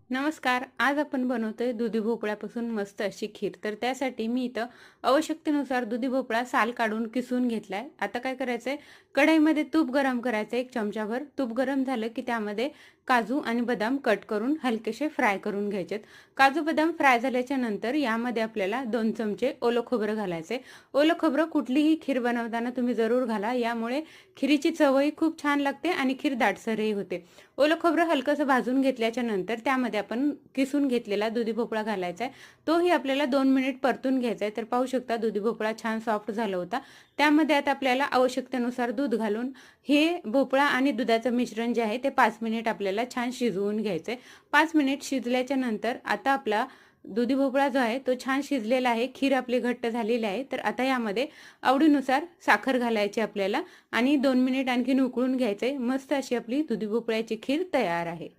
नमस्कार. आज आपण बनवतोय दुधी भोपळ्यापासून मस्त अशी खीर. तर त्यासाठी मी इथं आवश्यकतेनुसार दुधी भोपळा साल काढून किसून घेतलाय. आता काय करायचंय, कढईमध्ये तूप गरम करायचं 1 चमचाभर. तूप गरम झालं की त्यामध्ये काजू आणि बदाम कट करून हलकेसे फ्राय करून घ्यायचेत. काजू बदाम फ्राय झाल्याच्या नंतर यामध्ये आपल्याला 2 चमचे ओलं खोबरं घालायचे. ओलं खोबरं कुठलीही खीर बनवताना तुम्ही जरूर घाला. यामुळे खीरीची चवही खूप छान लागते आणि खीर दाटसरही होते. ओलं खोबरं हलकंसं भाजून घेतल्याच्या नंतर त्यामध्ये आपण किसून घेतलेला दुधी भोपळा घालायचा आहे. तोही आपल्याला 2 मिनिट परतून घ्यायचा आहे. तर पाहू शकता दुधी भोपळा छान सॉफ्ट झाला होता. त्यामध्ये आता आपल्याला आवश्यकतेनुसार दूध घालून हे भोपळा आणि दुधाचं मिश्रण जे आहे ते 5 मिनिट आपल्याला छान शिजवून घ्यायचं आहे. 5 मिनिट शिजल्याच्या नंतर आता आपला दुधी भोपळा जो आहे तो छान शिजलेला आहे. खीर आपली घट्ट झालेली आहे. तर आता यामध्ये आवडीनुसार साखर घालायची आपल्याला आणि 2 मिनिट आणखीन उकळून घ्यायचंय. मस्त अशी आपली दुधी भोपळ्याची खीर तयार आहे.